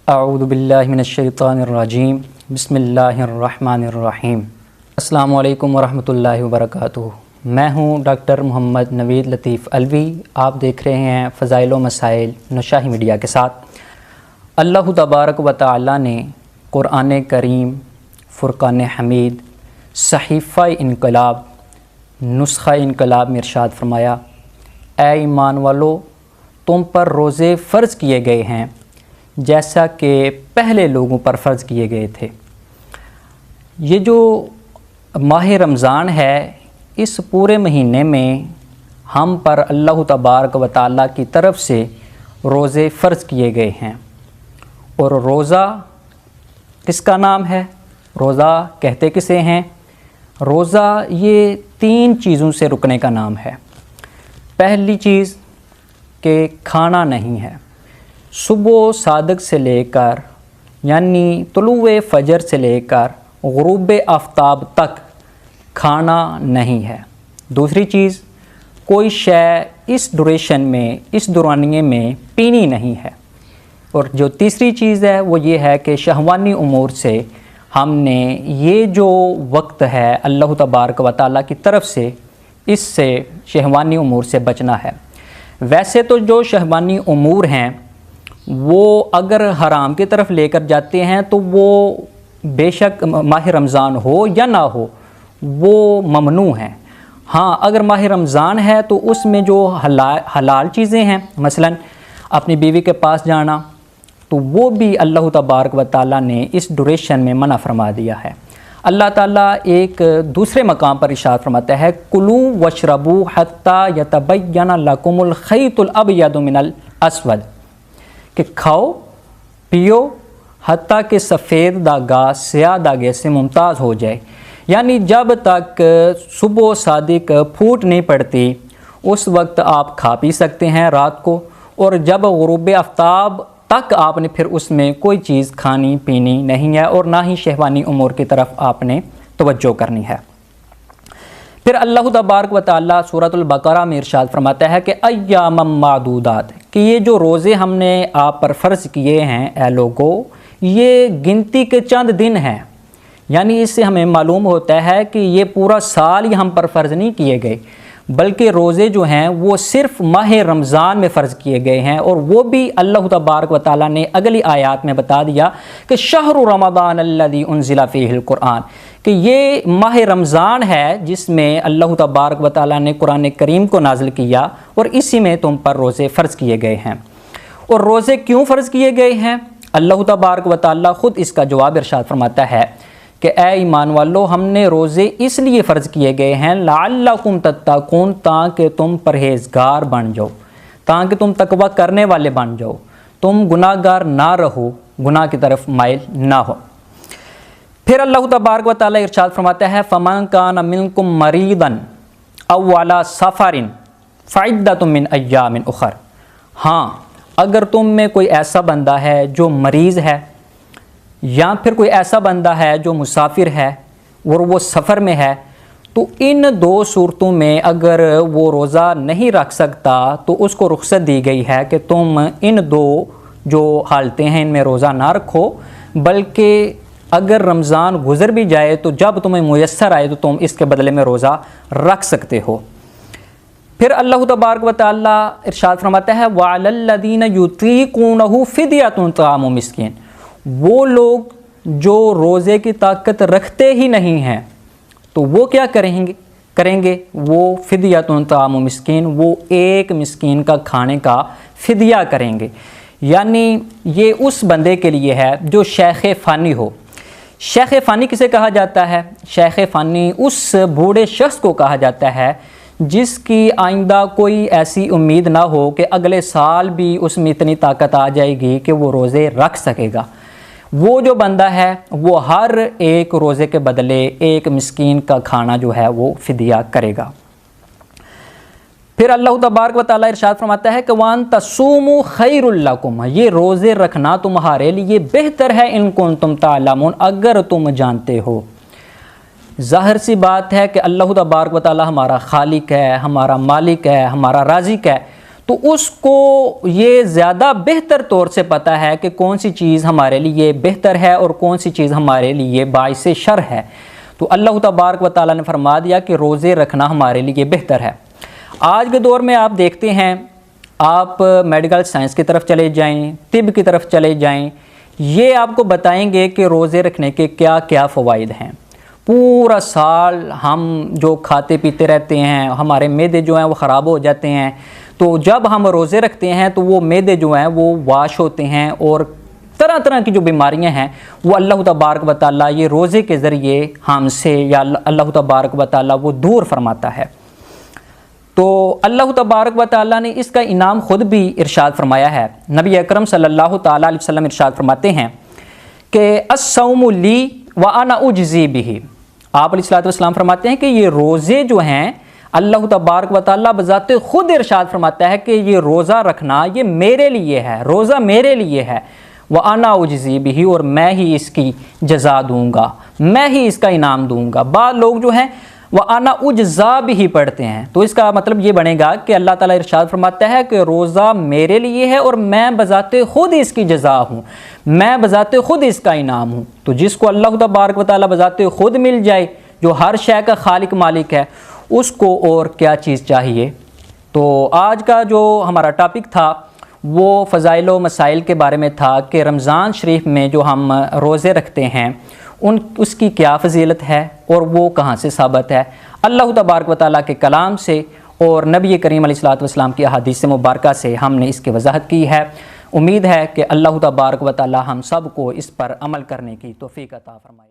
अऊज़ु बिल्लाहि मिनश्शैतानिर्रजीम बिस्मिल्लाहिर्रहमानिर्रहीम। अस्सलामु अलैकुम वरहमतुल्लाहि वबरकातुहू। मैं हूँ dr.hm.alvi। आप देख रहे हैं फ़ज़ाइल व मसाइल नौशाही मीडिया के साथ। अल्लाह तबारक व तआला ने कुरान करीम, फ़ुरक़ान हमीद, सहीफ़ा इनकलाब, नुस्ख़ा इनकलाब में इरशाद फरमाया, ए ईमान वालो, तुम पर रोज़े फ़र्ज़ किए गए हैं जैसा कि पहले लोगों पर फ़र्ज़ किए गए थे। ये जो माह रमज़ान है, इस पूरे महीने में हम पर अल्लाह तबारक व तआला की तरफ से रोज़े फ़र्ज़ किए गए हैं। और रोज़ा किसका नाम है? रोज़ा कहते किसे हैं? रोज़ा ये 3 चीज़ों से रुकने का नाम है। पहली चीज़ कि खाना नहीं है। सुबह सादक से लेकर यानी तुलुए फ़जर से लेकर ग़ुरूब आफ्ताब तक खाना नहीं है। दूसरी चीज़, कोई शय इस ड्यूरेशन में, इस दौरानिए में पीनी नहीं है। और जो तीसरी चीज़ है वो ये है कि शहवानी उमूर से हमने ये जो वक्त है अल्लाह तबारक व तआला की तरफ से, इससे शहवानी उमूर से बचना है। वैसे तो जो शहवानी उमूर हैं वो अगर हराम की तरफ लेकर जाते हैं तो वो बेशक माह रमज़ान हो या ना हो वो ममनू हैं। हाँ, अगर माह रमज़ान है तो उसमें जो हलाल चीज़ें हैं, मसलन अपनी बीवी के पास जाना, तो वो भी अल्लाह तबारक व तआला ने इस ड्यूरेशन में मना फरमा दिया है। अल्लाह ताला एक दूसरे मकाम पर इरशाद फरमाता है, कुलू वशरबू हत्ता यतबय्यना लकुमुल खैतुल अबयदु मिनल अस्वद, कि खाओ पियो हत्ता कि सफ़ेद दागा स्याह दागे से मुमताज़ हो जाए। यानी जब तक सुबह सादिक फूट नहीं पड़ती उस वक्त आप खा पी सकते हैं रात को, और जब ग़ुरूब आफ्ताब तक आपने फिर उसमें कोई चीज़ खानी पीनी नहीं है और ना ही शहवानी उमूर की तरफ आपने तवज्जो करनी है। फिर अल्लाह तबारक व तआला सूरतुल बकरा में इरशाद फरमाता है कि अय्यामम मादूदात, कि ये जो रोज़े हमने आप पर फ़र्ज़ किए हैं ए लोगो, ये गिनती के चंद दिन हैं। यानी इससे हमें मालूम होता है कि ये पूरा साल ही हम पर फ़र्ज़ नहीं किए गए, बल्कि रोज़े जो हैं वो सिर्फ़ माह रमज़ान में फ़र्ज़ किए गए हैं। और वो भी अल्लाह तबारक व तआला ने अगली आयत में बता दिया कि शहरु रमज़ान अल्लज़ी उन्ज़िला फ़ीहिल कुरान, कि ये माह रमज़ान है जिसमें अल्लाह तबारक व तआला ने कुरान करीम को नाज़िल किया और इसी में तुम पर रोज़े फ़र्ज़ किए गए हैं। और रोज़े क्यों फ़र्ज़ किए गए हैं? अल्लाह तबारक व तआला ख़ुद इसका जवाब इरशाद फरमाता है कि ए ईमान वालो, हमने रोज़े इसलिए फ़र्ज़ किए गए हैं लअल्लकुम तत्तकून, ताकि तुम परहेज़गार बन जाओ, ताकि तुम तकवा करने वाले बन जाओ, तुम गुनाहगार ना रहो, गुनाह की तरफ माइल ना हो। फिर अल्लाह तबारक व तआला इरशाद फरमाता है, फ़मन कान मिनकुम मरीदन औ अला सफ़रिन फ़इद्दतुम मिन अय्यामिन उख़र। हाँ, अगर तुम में कोई ऐसा बंदा है जो मरीज़ है, या फिर कोई ऐसा बंदा है जो मुसाफिर है और वो सफ़र में है, तो इन 2 सूरतों में अगर वो रोज़ा नहीं रख सकता तो उसको रुख्सत दी गई है कि तुम इन 2 जो हालतें हैं इनमें रोज़ा ना रखो, बल्कि अगर रमज़ान गुज़र भी जाए तो जब तुम्हें मुयस्सर आए तो तुम इसके बदले में रोज़ा रख सकते हो। फिर अल्लाह तबारक व तआला इरशाद फरमाता है, वअलल्लज़ीना युतीक़ूनहु फ़िद्यतुन ताअमु मिस्कीन, वो लोग जो रोज़े की ताकत रखते ही नहीं हैं तो वो क्या करेंगे? वो फ़िद्यतुन ताअमु मिस्कीन, वो एक मिस्कीन का खाने का फ़िदिया करेंगे। यानी ये उस बंदे के लिए है जो शेख़ फ़ानी हो। शेख़ फ़ानी किसे कहा जाता है? शेख़ फ़ानी उस बूढ़े शख्स को कहा जाता है जिसकी आइंदा कोई ऐसी उम्मीद ना हो कि अगले साल भी उसमें इतनी ताकत आ जाएगी कि वो रोज़े रख सकेगा। वो जो बंदा है वो हर एक रोज़े के बदले एक मिस्कीन का खाना जो है वो फ़िदिया करेगा। फिर अल्लाह तबारक व तआला इरशाद फरमाता है कि वान तसूमु खैरुल लकुम, ये रोज़े रखना तुम्हारे लिए बेहतर है इन कुंतुम तालमून, अगर तुम जानते हो। ज़ाहिर सी बात है कि अल्लाह तबारक व तआला हमारा खालिक है, हमारा मालिक है, हमारा राज़िक है, तो उसको ये ज़्यादा बेहतर तौर से पता है कि कौन सी चीज़ हमारे लिए बेहतर है और कौन सी चीज़ हमारे लिए बाइस शर है। तो अल्लाह तबारक व तआला ने फरमा दिया कि रोज़े रखना हमारे लिए बेहतर है। आज के दौर में आप देखते हैं, आप मेडिकल साइंस की तरफ चले जाएं, तिब की तरफ चले जाएं, ये आपको बताएंगे कि रोज़े रखने के क्या क्या फ़वाइद हैं। पूरा साल हम जो खाते पीते रहते हैं, हमारे मैदे जो हैं वो ख़राब हो जाते हैं, तो जब हम रोज़े रखते हैं तो वो मैदे जो हैं वो वाश होते हैं और तरह तरह की जो बीमारियां हैं वो अल्लाह तबारक व तआला ये रोज़े के ज़रिए हमसे या अल्लाह तबारक व तआला वो दूर फरमाता है। तो अल्लाह तबारक व तआला ने इसका इनाम ख़ुद भी इरशाद फरमाया है। नबी अकरम सल्लल्लाहु तआला अलैहि वसल्लम इरशाद फरमाते हैं कि अस्सौमु ली व अना उज्ज़ी बिही। आप अलैहिस्सलातु वस्सलाम फरमाते हैं कि ये रोज़े जो हैं अल्लाह तबारक व तआला बज़ाते ख़ुद इरशाद फरमाता है कि ये रोज़ा रखना ये मेरे लिए है, रोज़ा मेरे लिए है। व अना उज्ज़ी बिही, और मैं ही इसकी जज़ा दूँगा, मैं ही इसका इनाम दूँगा। बाद लोग जो हैं व अना उज्ज़ा बिही पढ़ते हैं, तो इसका मतलब ये बनेगा कि अल्लाह ताला इरशाद फरमाता है कि रोज़ा मेरे लिए है और मैं बज़ाते ख़ुद इसकी जज़ा हूँ, मैं बज़ाते ख़ुद इसका इनाम हूँ। तो जिसको अल्लाह तबारक व तआला बज़ाते ख़ुद मिल जाए, जो हर शय का खालिक मालिक है, उसको और क्या चीज़ चाहिए। तो आज का जो हमारा टॉपिक था वो फ़ज़ाइल व मसाइल के बारे में था कि रमज़ान शरीफ में जो हम रोज़े रखते हैं उसकी क्या फ़जीलत है और वो कहाँ से साबित है, अल्लाह तबारक व तआला के कलाम से और नबी करीम अलैहिस्सलातु वस्सलाम की अहादीस मुबारका से हमने इसकी वजाहत की है। उम्मीद है कि अल्लाह तबारक व तआला हम सब को इस पर अमल करने की तौफ़ीक़ अता फ़रमाए।